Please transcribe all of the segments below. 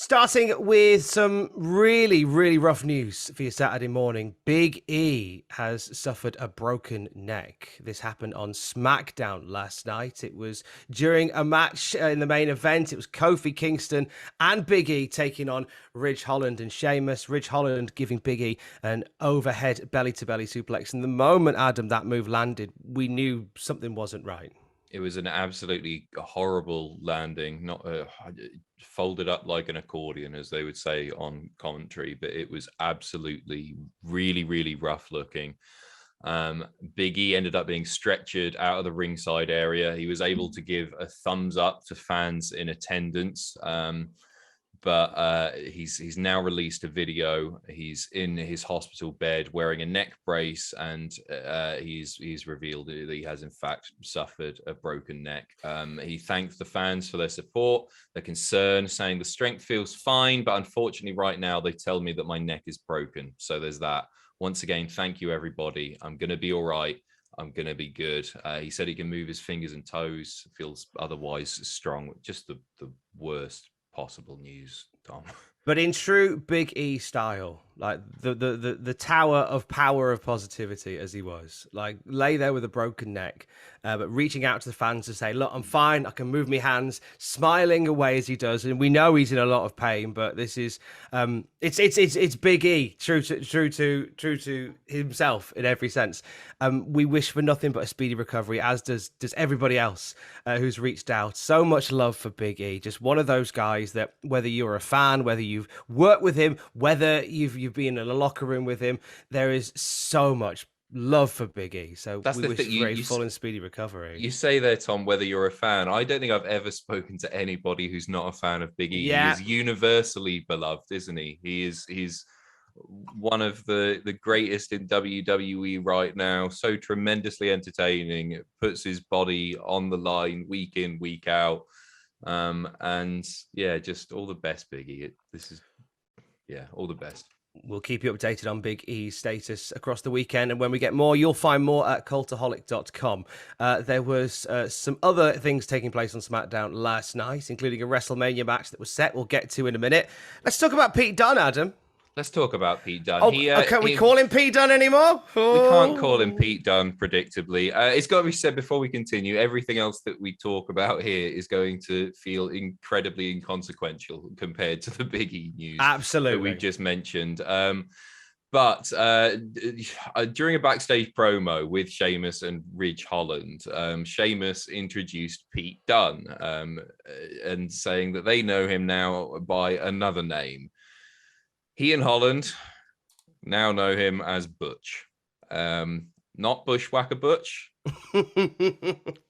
Starting with some really, really rough news for your Saturday morning. Big E has suffered a broken neck. This happened on SmackDown last night. It was during a match in the main event. It was Kofi Kingston and Big E taking on Ridge Holland and Sheamus. Ridge Holland giving Big E an overhead belly-to-belly suplex. And the moment, Adam, that move landed, we knew something wasn't right. It was an absolutely horrible landing, not folded up like an accordion, as they would say on commentary, but it was absolutely really, really rough looking. Big E ended up being stretchered out of the ringside area. He was able to give a thumbs up to fans in attendance. But he's now released a video. He's in his hospital bed wearing a neck brace, and he's revealed that he has in fact suffered a broken neck. He thanked the fans for their support, their concern, saying the strength feels fine, but unfortunately right now they tell me that my neck is broken. So there's that. Once again, thank you everybody. I'm going to be all right. I'm going to be good. He said he can move his fingers and toes, feels otherwise strong. Just the worst possible news, Tom. But in true Big E style, like the tower of power of positivity as he was, like lay there with a broken neck, but reaching out to the fans to say, look, I'm fine, I can move my hands, smiling away as he does. And we know he's in a lot of pain, but this is it's Big E, true to himself in every sense. We wish for nothing but a speedy recovery, as does everybody else who's reached out. So much love for Big E, just one of those guys that whether you're a fan, whether you've worked with him, whether you've been in a locker room with him, there is so much love for Big E. So that's we wish for a full and speedy recovery. You say there, Tom, whether you're a fan. I don't think I've ever spoken to anybody who's not a fan of Big E. Yeah. He is universally beloved, isn't he? He's one of the greatest in WWE right now. So tremendously entertaining. It puts his body on the line week in, week out. And yeah, just all the best, Big E. All the best. We'll keep you updated on Big E's status across the weekend. And when we get more, you'll find more at cultaholic.com. There was some other things taking place on SmackDown last night, including a WrestleMania match that was set. We'll get to in a minute. Let's talk about Pete Dunne, Adam. Let's talk about Pete Dunne. Oh, can we call him Pete Dunne anymore? Oh. We can't call him Pete Dunne, predictably. It's got to be said before we continue, everything else that we talk about here is going to feel incredibly inconsequential compared to the Big E news Absolutely. that we just mentioned. But during a backstage promo with Sheamus and Ridge Holland, Sheamus introduced Pete Dunne and saying that they know him now by another name. He and Holland now know him as Butch. Not Bushwhacker Butch.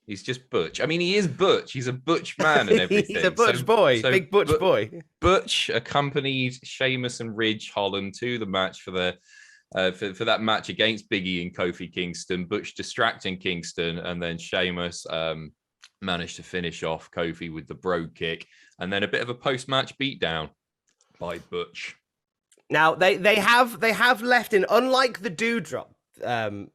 He's just Butch. I mean, he is Butch. He's a Butch man and everything. He's a Butch boy, big Butch boy. Butch accompanied Sheamus and Ridge Holland to the match for that match against Big E and Kofi Kingston. Butch distracting Kingston, and then Sheamus managed to finish off Kofi with the Brogue Kick, and then a bit of a post-match beatdown by Butch. Now they have left in, unlike the Doudrop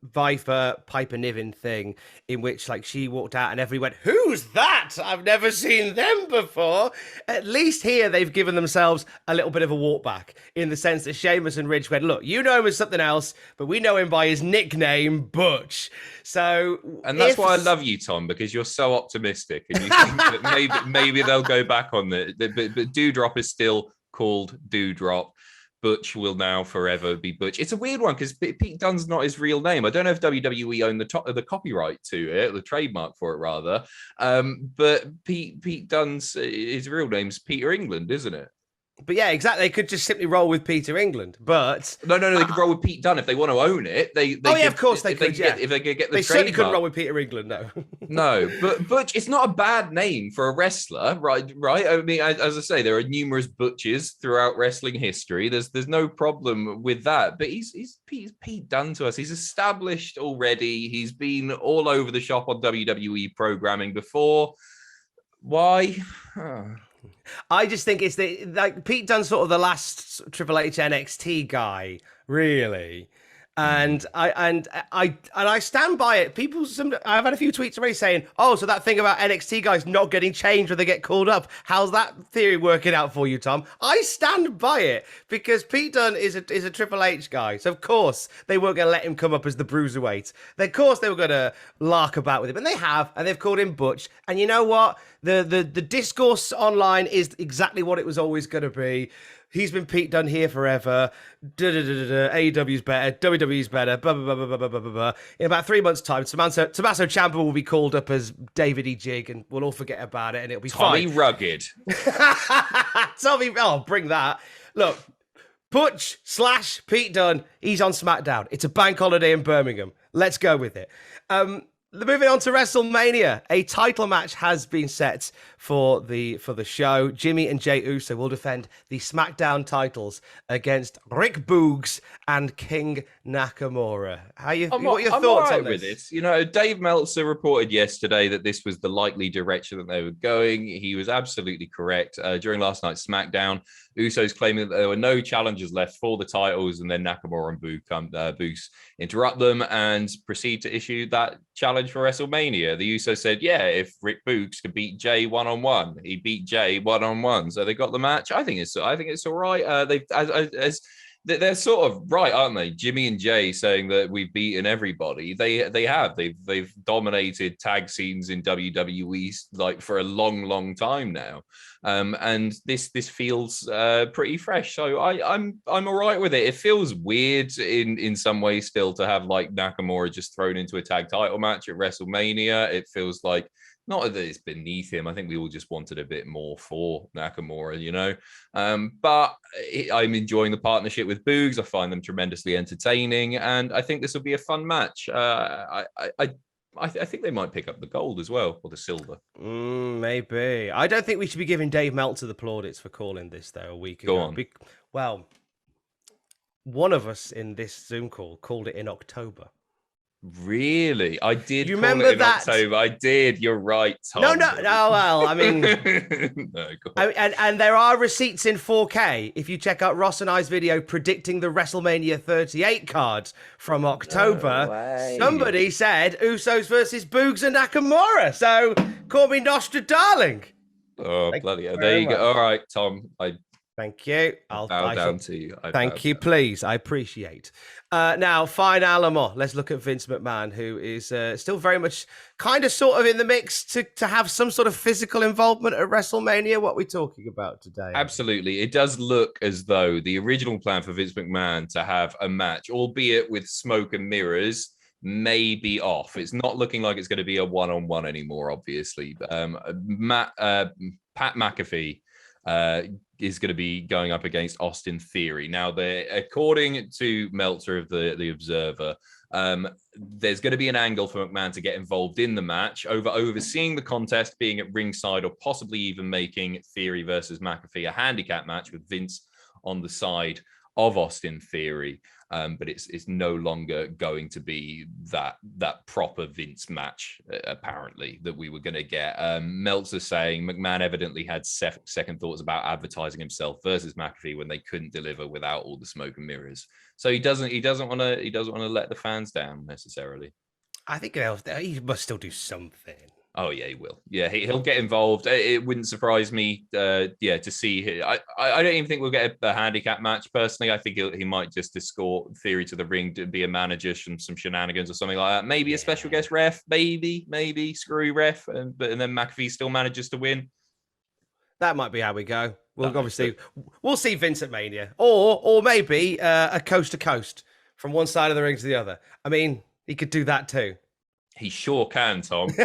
Viper Piper Niven thing, in which like she walked out and everyone went, "Who's that? I've never seen them before." At least here they've given themselves a little bit of a walk back, in the sense that Sheamus and Ridge went, "Look, you know him as something else, but we know him by his nickname Butch." So, and that's why I love you, Tom, because you're so optimistic, and you think that maybe they'll go back on the but Doudrop is still called Doudrop. Butch will now forever be Butch. It's a weird one because Pete Dunne's not his real name. I don't know if WWE own the copyright to it, the trademark for it rather. But Pete Dunne's his real name's Peter England, isn't it? But yeah, exactly. They could just simply roll with Peter England, but no. They could roll with Pete Dunne if they want to own it. Of course they could. If they could get the they trademark. certainly couldn't roll with Peter England, no. No, but Butch, it's not a bad name for a wrestler, right? I mean, as I say, there are numerous Butches throughout wrestling history. There's no problem with that. But he's Pete Dunne to us. He's established already. He's been all over the shop on WWE programming before. Why? I just think it's Pete Dunne's sort of the last Triple H NXT guy, really. And I stand by it. I've had a few tweets already saying, "Oh, so that thing about NXT guys not getting changed when they get called up, how's that theory working out for you, Tom?" I stand by it because Pete Dunne is a Triple H guy, so of course they weren't going to let him come up as the bruiserweight. Of course they were going to lark about with him, and they have, and they've called him Butch. And you know what? The discourse online is exactly what it was always going to be. He's been Pete Dunne here forever. AEW's better. WWE's better. Blah, blah, blah, blah, blah, blah, blah, blah. In about 3 months' time, Tommaso Ciampa will be called up as David E. Jig, and we'll all forget about it, and it'll be Tommy fine. Rugged. Bring that. Look, Butch / Pete Dunne, he's on SmackDown. It's a bank holiday in Birmingham. Let's go with it. Moving on to WrestleMania, a title match has been set for the show. Jimmy and Jey Uso will defend the SmackDown titles against Rick Boogs and King Nakamura. What are your thoughts on this? With it. You know, Dave Meltzer reported yesterday that this was the likely direction that they were going. He was absolutely correct. During last night's SmackDown, Usos claiming that there were no challengers left for the titles, and then Nakamura and Boogs interrupt them and proceed to issue that challenge for WrestleMania. The Usos said, yeah, if Rick Boogs could beat Jay one-on-one, he beat Jay one-on-one. So they got the match. I think it's all right. They're sort of right, aren't they? Jimmy and Jay saying that we've beaten everybody. They have. They've dominated tag scenes in WWE like for a long time now. And this feels pretty fresh. So I'm all right with it. It feels weird in some ways still to have like Nakamura just thrown into a tag title match at WrestleMania. It feels like not that it's beneath him. I think we all just wanted a bit more for Nakamura, you know. But I'm enjoying the partnership with Boogs. I find them tremendously entertaining, and I think this will be a fun match. I think they might pick up the gold as well, or the silver. Maybe. I don't think we should be giving Dave Meltzer the plaudits for calling this, though, a week ago. Go on. One of us in this Zoom call called it in October. Really? I did. You remember it in that? October. I did. You're right, Tom. No. Well, I mean, no, and there are receipts in 4K. If you check out Ross and I's video predicting the WrestleMania 38 card from October, somebody said Usos versus Boogs and Nakamura. So call me Nostra darling. Oh, bloody hell. There you go. All right, Tom. Thank you. I'll bow down to you. Thank you, please. I appreciate. Now, finally, let's look at Vince McMahon, who is still very much kind of sort of in the mix to have some sort of physical involvement at WrestleMania. What are we talking about today? Absolutely. It does look as though the original plan for Vince McMahon to have a match, albeit with smoke and mirrors, may be off. It's not looking like it's going to be a one-on-one anymore, obviously. Pat McAfee is going to be going up against Austin Theory. Now, according to Meltzer of the Observer, there's going to be an angle for McMahon to get involved in the match, overseeing the contest, being at ringside, or possibly even making Theory versus McAfee a handicap match with Vince on the side of Austin Theory. But it's no longer going to be that proper Vince match, apparently, that we were going to get. Meltzer saying McMahon evidently had second thoughts about advertising himself versus McAfee when they couldn't deliver without all the smoke and mirrors. So he doesn't want to let the fans down necessarily. I think he must still do something. Oh yeah, he will. Yeah, he'll get involved. It wouldn't surprise me. To see. I don't even think we'll get a handicap match. Personally, I think he might just escort Theory to the ring to be a manager, some shenanigans or something like that. Maybe a special guest ref. Maybe screw ref, and then McAfee still manages to win. That might be how we go. We'll see Vince at Mania, or maybe a coast to coast from one side of the ring to the other. I mean, he could do that too. He sure can, Tom. He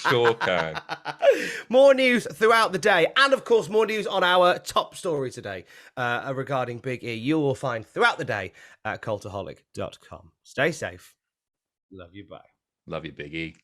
sure can. More news throughout the day. And, of course, more news on our top story today regarding Big E. You will find throughout the day at cultaholic.com. Stay safe. Love you. Bye. Love you, Big E.